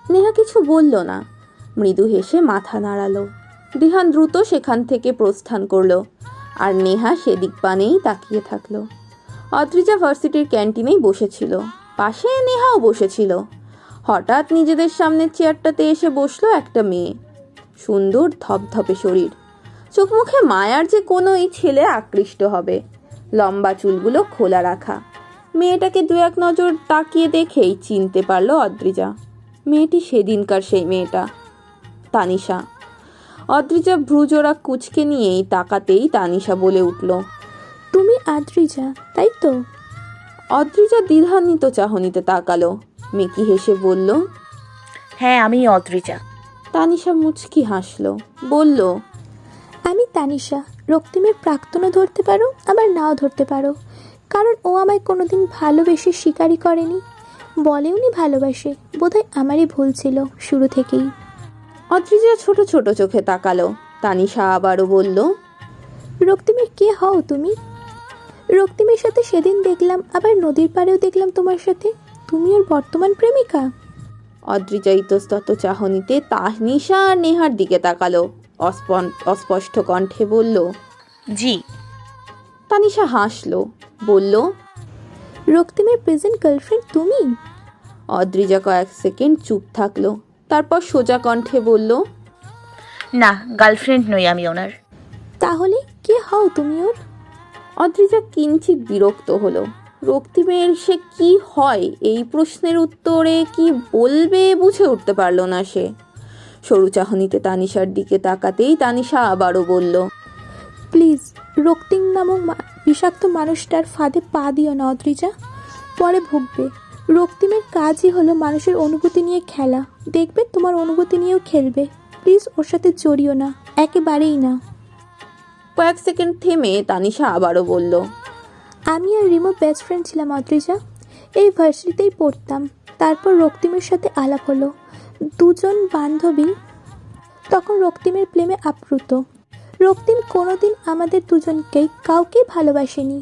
নেহা কিছু বলল না, মৃদু হেসে মাথা নাড়ালো। দিহান দ্রুত সেখান থেকে প্রস্থান করলো, আর নেহা সেদিক পানেই তাকিয়ে থাকলো। অদ্রিজা ভার্সিটির ক্যান্টিনেই বসেছিল, পাশে নেহাও বসেছিল। হঠাৎ নিজেদের সামনের চেয়ারটাতে এসে বসলো একটা মেয়ে। সুন্দর ধপধপে শরীর, চোখ মুখে মায়ার যে কোনো এই ছেলে আকৃষ্ট হবে। লম্বা চুলগুলো খোলা রাখা। মেয়েটাকে দু এক নজর তাকিয়ে দেখেই চিনতে পারলো অদ্রিজা। মেয়েটি সেদিনকার সেই মেয়েটা, তানিশা। অদ্রিজা ভ্রুজোড়া কুচকে নিয়েই তাকাতেই তানিশা বলে উঠল, তুমি আদ্রিজা, তাই তো? অদ্রিজা দ্বিধান্বিত চাহনিতে তাকালো। মেকি হেসে বলল, হ্যাঁ, আমি অদ্রিজা। তানিশা মুচকি হাসলো, বলল, আমি তানিশা। রক্তিমের প্রাক্তনও ধরতে পারো, আবার নাও ধরতে পারো, কারণ ও আমায় কোনোদিন ভালোবেসে স্বীকারই করেনি। বলেওনি ভালোবাসে। বোধহয় আমারই ভুল ছিল শুরু থেকেই। অদ্রিজা ছোট ছোট চোখে তাকালো। তানিশা আবারও বলল, রক্তিমের কে হও তুমি? রক্তিমের সাথে সেদিন দেখলাম, আবার নদীর পাড়েও দেখলাম তোমার সাথে। তুমি ওর বর্তমান প্রেমিকা? অদ্রিজা ইতস্তত চাহনিতে তানিশা আর নেহার দিকে তাকালো। অস্পষ্ট কণ্ঠে বলল, জি। তানিশা হাসলো, বলল, রক্তিমের প্রেজেন্ট গার্লফ্রেন্ড তুমি? অদ্রিজা কয়েক সেকেন্ড চুপ থাকলো, তারপর সোজা কণ্ঠে বলল, না, গার্লফ্রেন্ড নই আমি ওনার। তাহলে কে হও তুমি ওর? অদ্রিজা কিঞ্চিত বিরক্ত হলো। রক্তিমের সে কি হয় এই প্রশ্নের উত্তরে কি বলবে বুঝে উঠতে পারল না সে। সরু চাহনিতে তানিশার দিকে তাকাতেই তানিশা আবারও বলল, প্লিজ, রক্তিম নামক বিষাক্ত মানুষটার ফাঁদে পা দিও না অদ্রিজা, পরে ভুগবে। রক্তিমের কাজই হলো মানুষের অনুভূতি নিয়ে খেলা। দেখবে তোমার অনুভূতি নিয়েও খেলবে। প্লিজ ওর সাথে জড়িও না, একেবারেই না। কয়েক সেকেন্ড থেমে তানিশা আবারও বলল, আমি আর রিমো বেস্ট ফ্রেন্ড ছিলাম অদ্রিজা। এই ভার্সিটিতেই পড়তাম। তারপর রক্তিমের সাথে আলাপ হলো। দুজন বান্ধবী। তখন রক্তিমের প্রেমে আপ্লুত। রক্তিম কোনোদিন আমাদের দুজনকেই কাউকেই ভালোবাসেনি।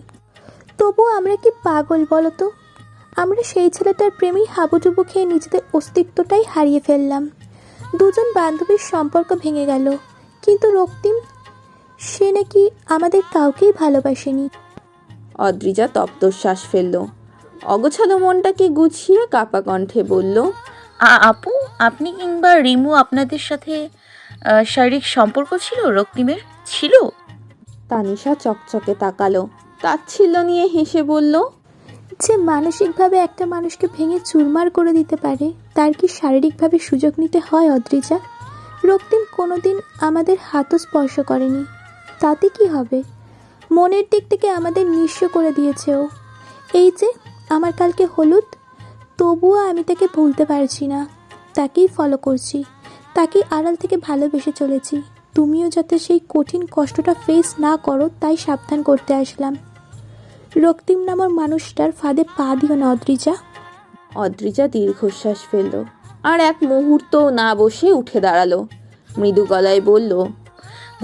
তবুও আমরা কি পাগল বলো তো? আমরা সেই ছেলেটার প্রেমেই হাবুডুবু খেয়ে নিজেদের অস্তিত্বটাই হারিয়ে ফেললাম। দুজন বান্ধবীর সম্পর্ক ভেঙে গেল, কিন্তু রক্তিম, সে নাকি আমাদের কাউকেই ভালোবাসেনি। অদ্রিজা তপ্তশ্বাস ফেলল। অগোছালো মনটাকে গুছিয়ে কাপা কণ্ঠে বলল, আপু, আপনি কিংবা রিমু আপনাদের সাথে শারীরিক সম্পর্ক ছিল রক্তিমের? ছিল? তানিশা চকচকে তাকালো, তাচ্ছিল্য নিয়ে হেসে বলল, যে মানসিকভাবে একটা মানুষকে ভেঙে চুরমার করে দিতে পারে, তার কি শারীরিকভাবে সুযোগ নিতে হয় অদ্রিজা? রক্তিম কোনোদিন আমাদের হাতও স্পর্শ করেনি। তাতে কি হবে? মনের দিক থেকে আমাদের নিঃস্ব করে দিয়েছে ও। এই যে আমার কালকে হলুদ, তবুও আমি তাকে ভুলতে পারছি না। তাকেই ফলো করছি, তাকেই আড়াল থেকে ভালোবেসে চলেছি। তুমিও যাতে সেই কঠিন কষ্টটা ফেস না করো, তাই সাবধান করতে আসলাম। রক্তিম নামের মানুষটার ফাঁদে পা দিও না অদ্রিজা। অদ্রিজা দীর্ঘশ্বাস ফেলল, আর এক মুহূর্ত না বসে উঠে দাঁড়ালো। মৃদু গলায় বলল,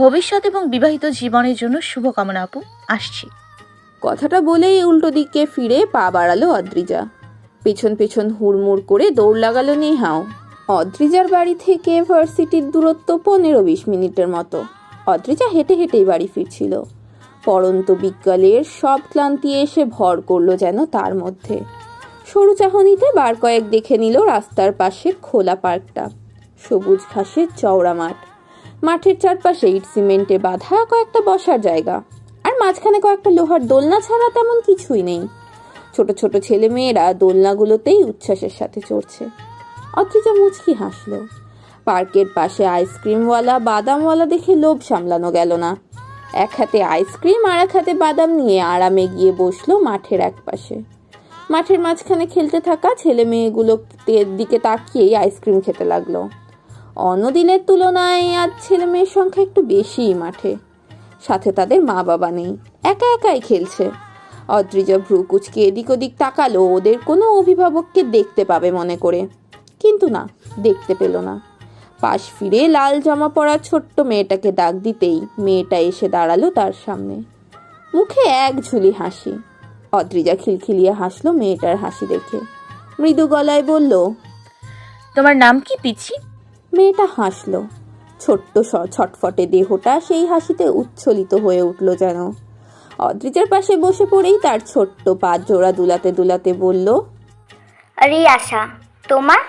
ভবিষ্যৎ এবং বিবাহিত জীবনের জন্য শুভকামনা আপু, আসছি। কথাটা বলেই উল্টো দিকে ফিরে পা বাড়ালো অদ্রিজা। পেছন পেছন হুড়মুড় করে দৌড় লাগালো নেহাও। অদ্রিজার বাড়ি থেকে ভার্সিটির দূরত্ব 15-20 মিনিটের মতো। অদ্রিজা হেঁটে হেঁটেই বাড়ি ফিরছিল। পড়ন্ত বিকালের সব ক্লান্তি এসে ভর করলো যেন তার মধ্যে। সরু চাহনিতে বার কয়েক দেখে নিল রাস্তার পাশের খোলা পার্কটা। সবুজ ঘাসের চওড়া মাঠ, মাঠের চারপাশে ইট সিমেন্টে বাঁধা কয়েকটা বসার জায়গা, আর মাঝখানে কয়েকটা লোহার দোলনা ছাড়া তেমন কিছুই নেই। ছোট ছোট ছেলে মেয়েরা দোলনাগুলোতেই উচ্ছ্বাসের সাথে চড়ছে। অদ্রিজা মুচকি হাসলো। পার্কের পাশে আইসক্রিমওয়ালা বাদামওয়ালা দেখে লোভ সামলানো গেল না। এক হাতে আইসক্রিম আর এক হাতে বাদাম নিয়ে আরামে গিয়ে বসলো মাঠের এক পাশে। মাঠের মাঝখানে খেলতে থাকা ছেলে মেয়েগুলোর দিকে তাকিয়েই আইসক্রিম খেতে লাগলো। অন্যদিনের তুলনায় আজ ছেলে মেয়ের সংখ্যা একটু বেশিই মাঠে। সাথে তাদের মা বাবা নেই, একা একাই খেলছে। অদ্রিজা ভ্রু কুচকে এদিক ওদিক তাকালো ওদের কোনো অভিভাবককে দেখতে পাবে মনে করে, কিন্তু না, দেখতে পেল না। পাশ ফিরে লাল জামা পরা ছোট্ট মেয়েটাকে ডাক দিতেই মেয়েটা এসে দাঁড়ালো তার সামনে। মুখে এক ঝুলি হাসি। অদ্রিজা খিলখিলিয়ে হাসলো মেয়েটার হাসি দেখে। মৃদু গলায় বলল, তোমার নাম কি পিচ্ছি? মেয়েটা হাসলো। ছোট্ট ছটফটে দেহটা সেই হাসিতে উচ্ছ্বলিত হয়ে উঠল যেন। অদ্রিজার পাশে বসে পড়েই তার ছোট্ট পা জোড়া দুলাতে দুলাতে বলল, রিয়াশা। তোমার?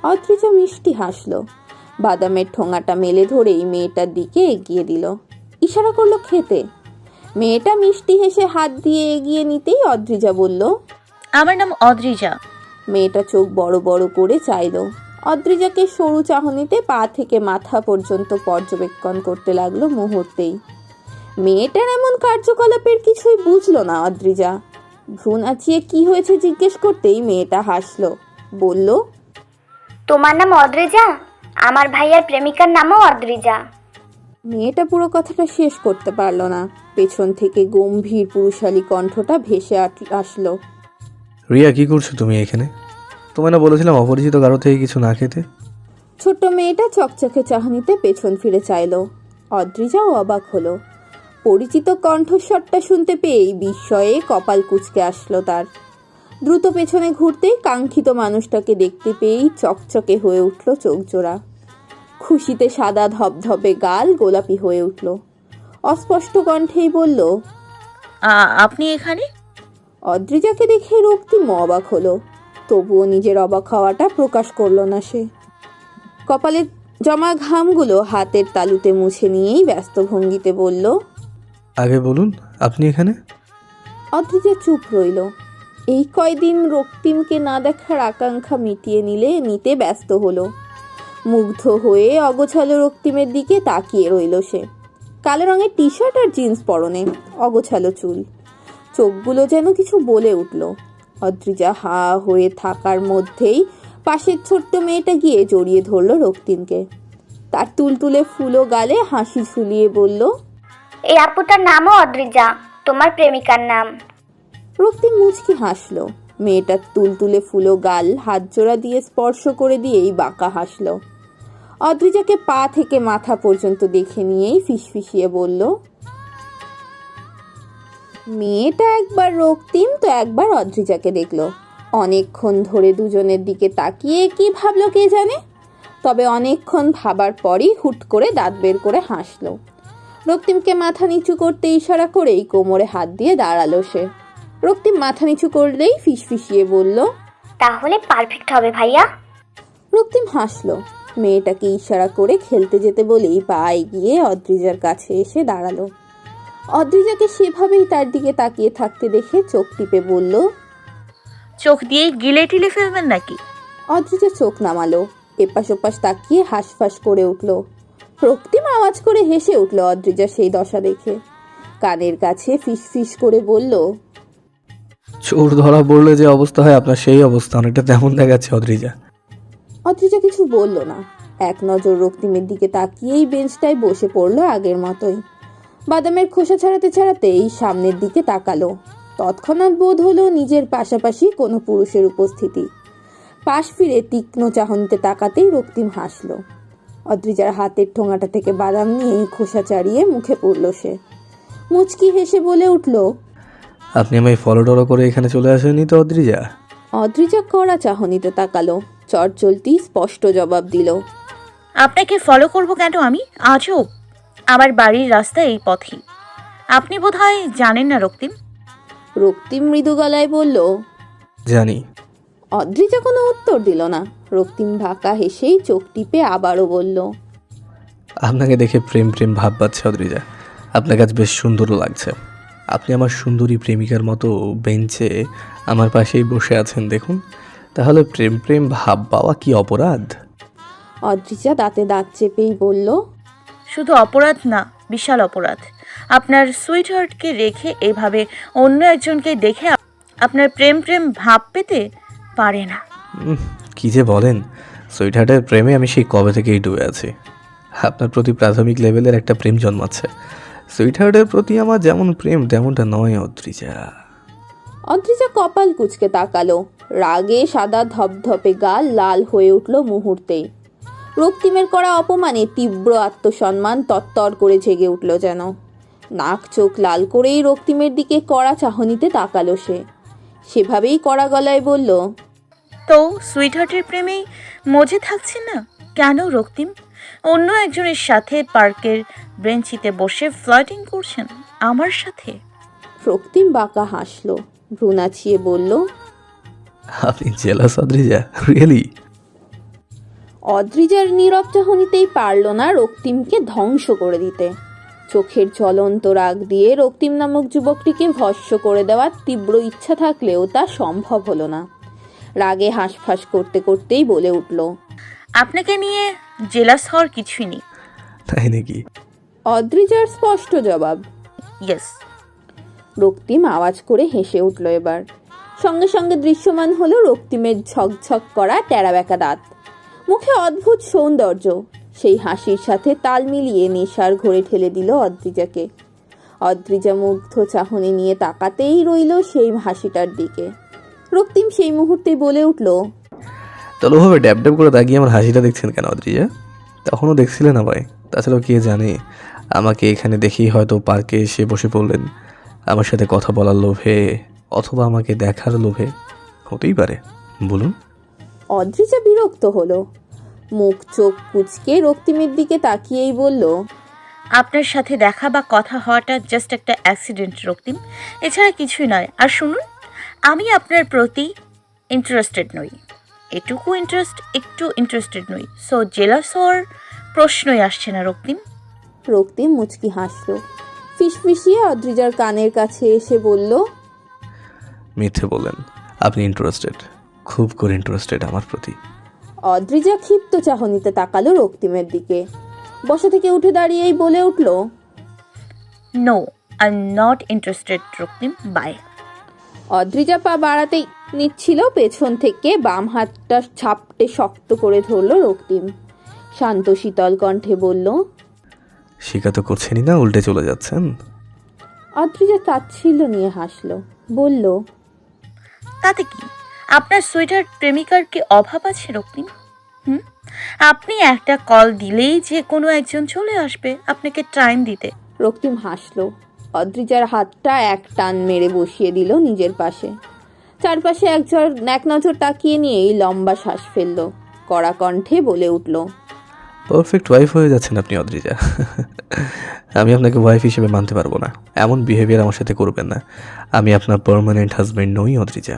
অদ্রিজা মিষ্টি হাসলো। বাদামের ঠোঙাটা মেলে ধরেই মেয়েটার দিকে এগিয়ে দিল, ইশারা করলো খেতে। মেয়েটা মিষ্টি হেসে হাত দিয়ে এগিয়ে নিতেই অদ্রিজা বলল, আমার নাম অদ্রিজা। মেয়েটা চোখ বড় বড় করে চাইল। অদ্রিজাকে সরু চাহনিতে পা থেকে মাথা পর্যন্ত পর্যবেক্ষণ করতে লাগলো মুহূর্তেই। মেয়েটার এমন কার্যকলাপের কিছুই বুঝলো না অদ্রিজা। ভ্রু নাচিয়ে কি হয়েছে জিজ্ঞেস করতেই মেয়েটা হাসলো, বলল, তোমার নাম অদ্রিজা? আমার ভাইয়ার প্রেমিকার নামও অদ্রিজা। মেয়েটা পুরো কথাটা শেষ করতে পারলো না। পেছন থেকে গম্ভীর পুরুষালী কণ্ঠটা ভেসে আসলো, রিয়া, কি করছো তুমি এখানে? তোমায় না বলেছিলাম অপরিচিত কারো থেকে কিছু না খেতে? ছোট্ট মেয়েটা চকচকে চাহনিতে পেছন ফিরে চাইলো। অদ্রিজাও অবাক হলো। পরিচিত কণ্ঠস্বরটা শুনতে পেয়েই বিস্ময়ে কপাল কুঁচকে আসলো তার। দ্রুত পেছনে ঘুরতেই কাঙ্ক্ষিত মানুষটাকে দেখতে পেয়েই চকচকে হয়ে উঠল চোখজোড়া। খুশিতে সাদা ধপধপে গাল গোলাপি হয়ে উঠল। অস্পষ্ট কণ্ঠেই বলল, আপনি এখানে? অদ্রিজাকে দেখে রক্তিম অবাক হলো, তবুও নিজের অবাক হওয়াটা প্রকাশ করলো না সে। কপালে জমা ঘামগুলো হাতের তালুতে মুছে নিয়েই ব্যস্ত ভঙ্গিতে বলল, আগে বলুন, আপনি এখানে? অদ্রিজা চুপ রইল। এই কয়দিন রক্তিমকে না দেখার আকাঙ্ক্ষা মিটিয়ে নিতে ব্যস্ত হলো। মুগ্ধ হয়ে অগোছালো রক্তিমের দিকে তাকিয়ে রইল সে। কালো রঙের টি শার্ট আর জিন্স পরনে, অগোছালো চুল। চোখগুলো যেন কিছু বলে উঠল। অদ্রিজা হা হয়ে থাকার মধ্যেই পাশের ছোট্ট মেয়েটা গিয়ে জড়িয়ে ধরল রক্তিমকে। তার তুলতুলে ফুলো গালে হাসি ঝুলিয়ে বলল, এই আপুটার নামও অদ্রিজা, তোমার প্রেমিকার নাম। রক্তিম মুচকি হাসলো। মেয়েটার তুলতুলে ফুলো গাল হাত জোড়া দিয়ে স্পর্শ করে দিয়েই বাঁকা হাসলো। অদ্রিজাকে পা থেকে মাথা পর্যন্ত দেখে নিয়েই ফিসফিসিয়ে বলল, মেয়েটা একবার রক্তিম তো একবার অদ্রিজাকে দেখলো। অনেকক্ষণ ধরে দুজনের দিকে তাকিয়ে কি ভাবলো কে জানে। তবে অনেকক্ষণ ভাবার পরই হুট করে দাঁত বের করে হাসলো। রক্তিমকে মাথা নিচু করতে ইশারা করেই কোমরে হাত দিয়ে দাঁড়ালো সে। রক্তিম মাথা নিচু করলেই ফিসফিসিয়ে বলল, তাহলে পারফেক্ট হবে ভাইয়া। রক্তিম হাসলো। মেয়েটাকে ইশারা করে খেলতে যেতে বলেই পা এগিয়ে অদ্রিজার কাছে এসে দাঁড়ালো। অদ্রিজাকে সেভাবেই তার দিকে তাকিয়ে থাকতে দেখে চোখ টিপে বলল, চোখ দিয়ে গিলে টিলে ফেলবেন নাকি? অদ্রিজা চোখ নামালো। এপাশ ওপাশ তাকিয়ে হাঁসফাঁস করে উঠল। রক্তিম আওয়াজ করে হেসে উঠল অদ্রিজা সেই দশা দেখে। কানের কাছে ফিসফিস করে বলল, চোর ধরা পড়লে যে অবস্থা হয় আপনার সেই অবস্থা অনেকটা তেমন দেখাচ্ছে অদ্রিজা। অদ্রিজা কিছু বলল না। এক নজর রক্তিমের দিকে তাকিয়েই বেঞ্চটায় বসে পড়লো আগের মতোই। বাদামের খোসা ছাড়াতেই সামনের দিকে তাকালো। তৎক্ষণাৎ বোধ হলো নিজের পাশাপাশি কোনো পুরুষের উপস্থিতি। পাশ ফিরে তীক্ষ্ণ চাহনিতে তাকাতেই রক্তিম হাসলো। অদ্রিজার হাতের ঠোঙাটা থেকে বাদাম নিয়ে খোসা ছাড়িয়ে মুখে পড়ল সে। মুচকি হেসে বলে উঠল, আপনি আমায় ফলো টলো করে এখানে চলে আসেননি তো অদ্রিজা? অদ্রিজা কড়া চাহনিতে তাকালো। চটজলতি স্পষ্ট জবাব দিল, আপনাকে ফলো করব কেন আমি? আজও আমার বাড়ির রাস্তা এই পথেই। আপনি বোধহয় জানেন না রক্তিম। রক্তিম মৃদু গলায় বলল, জানি। অদ্রিজা কোনো উত্তর দিল না। রক্তিম ভাকা হেসেই চোখ টিপে আবারও বলল, আপনাকে দেখে প্রেম প্রেম ভাব পাচ্ছে অদ্রিজা। আপনাকে আজ বেশ সুন্দরও লাগছে। আপনি আমার সুন্দরী প্রেমিকার মতো বেঞ্চে আমার পাশেই বসে আছেন দেখুন। তাহলে প্রেম প্রেম ভাব পাওয়া কি অপরাধ? অদ্রিজা দাঁতে দাঁত চেপেই বলল, শুধু অপরাধ না, বিশাল অপরাধ। আপনার সুইট হার্টকে রেখে এভাবে অন্য একজনকে দেখে আপনার প্রেম প্রেম ভাব পেতে পারে না। কি যে বলেন, সুইটহার্টের প্রেমে আমি সেই কবে থেকেই ডুবে আছি। আপনার প্রতি প্রাথমিক লেভেলের একটা প্রেম জন্মাচ্ছে। সুইটহার্টের প্রতি আমার যেমন প্রেম তেমনটা নয় অদ্রিজা। অদ্রিজা কপাল কুঁচকে তাকালো। রাগে সাদা ধপধপে গাল লাল হয়ে উঠল মুহূর্তেই। রক্তিমের করা অপমানে তীব্র আত্মসম্মান তত্তর করে জেগে উঠল যেন। নাক চোখ লাল করেই রক্তিমের দিকে কড়া চাহনিতে তাকালো সে। সেভাবেই কড়া গলায় বলল, তো সুইটহার্টের প্রেমেই মজে থাকছে না কেন রক্তিম? অন্য একজনের সাথে পার্কের বেঞ্চিতে বসে ফ্লার্টিং করছেন আমার সাথে। রক্তিম বাঁকা হাসলো, ভ্রু নাচিয়ে বলল, আপনি জেলাস অদ্রিজা, রিয়েলি? অদ্রিজার নীরব চাহনিতেই পারল না রক্তিমকে ধ্বংস করে দিতে। চোখের জ্বলন্ত রাগ দিয়ে রক্তিম নামক যুবকটিকে ভস্ম করে দেওয়ার তীব্র ইচ্ছা থাকলেও তা সম্ভব হলো না। রাগে হাঁসফাঁস করতে করতেই বলে উঠল, আপনাকে নিয়ে জেলাস হওয়ার কিছুই নেই। তাই নাকি? অদ্রিজার স্পষ্ট জবাব। ইয়েস। রক্তিম আওয়াজ করে হেসে উঠল এবার। সঙ্গে সঙ্গে দৃশ্যমান হলো রক্তিমের ঝকঝক করা টেরাবেঁকা দাঁত, মুখে অদ্ভুত সৌন্দর্য। সেই হাসির সাথে তাল মিলিয়ে নেশার ঘোরে ঠেলে দিল অদ্রিজাকে। অদ্রিজা মুগ্ধ চাহনি নিয়ে তাকাতেই রইল সেই হাসিটার দিকে। রক্তিম সেই মুহূর্তে বলে উঠল, তাহলে ওভাবে ড্যাব ড্যাব করে দাগিয়ে আমার হাসিটা দেখছেন কেন অদ্রিজা? তখনও দেখছিলেন না ভাই? তাছাড়াও কে জানে, আমাকে এখানে দেখেই হয়তো পার্কে এসে বসে পড়লেন আমার সাথে কথা বলার লোভে, অথবা আমাকে দেখার লোভে। হতেই পারে, বলুন। অদ্রিজা বিরক্ত হলো, মুখ চোখ কুঁচকে রক্তিমের দিকে তাকিয়েই বলল, আপনার সাথে দেখা বা কথা হওয়াটা জাস্ট একটা অ্যাক্সিডেন্ট রক্তিম, এছাড়া কিছুই নয়। আর শুনুন, আমি আপনার প্রতি ইন্টারেস্টেড নই, একটু ইন্টারেস্টেড নই। সো জেলাস হওয়ার প্রশ্নই আসছে না রক্তিম। রক্তিম মুচকি হাসল, ফিসফিসিয়ে অদ্রিজার কানের কাছে এসে বলল, মিথ্যে বললেন, আপনি ইন্টারেস্টেড, খুব করে ইন্টারেস্টেড আমার প্রতি। অদ্রিজা ক্ষিপ্ত চাহনিতে তাকালো রক্তিমের দিকে। বসা থেকে উঠে দাঁড়িয়েই বলে উঠল, no, I am not interested Roktim, bye. Adrija পা বাড়াতেই নিচ্ছিল, পেছন থেকে বাম হাতটা ছাপটে শক্ত করে ধরল রক্তিম। শান্ত শীতল কণ্ঠে বলল, স্বীকার তো করছেনই না, উল্টে চলে যাচ্ছেন। অদ্রিজা তাচ্ছিল্য নিয়ে হাসল, বলল, তাতে কি? আপনার সুইটার প্রেমিকার কি অভাব আছে রক্তিম? আপনি একটা কল দিলেই যে কোনো একজন চলে আসবে আপনাকে টাইম দিতে। রক্তিম হাসল। অদ্রিজার হাতটা এক টান মেরে বসিয়ে দিল নিজের পাশে। চারপাশে এক নজর তাকিয়ে নিয়েই লম্বা শ্বাস ফেলল। কড়া কণ্ঠে বলে উঠল, পারফেক্ট ওয়াইফ হয়ে যাচ্ছেন আপনি অদ্রিজা। আমি আপনাকে ওয়াইফ হিসেবে মানতে পারবো না, এমন বিহেভিয়ার আমার সাথে করবেন না। আমি আপনার পার্মানেন্ট হাজব্যান্ড নই অদ্রিজা।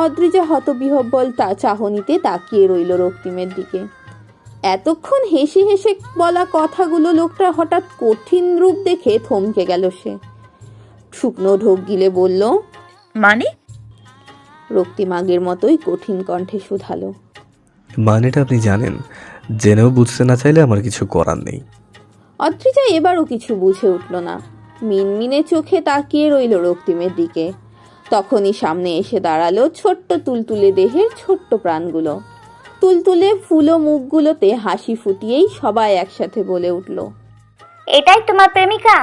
অদ্রিজা হতবিহ্বল তা চাহনিতে তাকিয়ে রইল রক্তিমের দিকে। এতক্ষণ হেসে হেসে বলা কথাগুলো লোকটা হঠাৎ কঠিন রূপ দেখে থমকে গেল সে। শুকনো ঢোক গিলে বলল, মানে? রক্তিম আগের মতোই কঠিন কণ্ঠে শুধালো, মানেটা আপনি জানেন, জেনেও বুঝতে না চাইলে আমার কিছু করার নেই। অদ্রিজা এবারও কিছু বুঝে উঠল না, মিনমিনে চোখে তাকিয়ে রইল রক্তিমের দিকে। তখনই সামনে এসে দাঁড়ালো ছোট্ট তুলতুলে দেহের ছোট্ট প্রাণগুলো। তুলতুলে ফুলো মুখগুলোতে হাসি ফুটিয়েই সবাই একসাথে বলে উঠল, এটাই তোমার প্রেমিকা?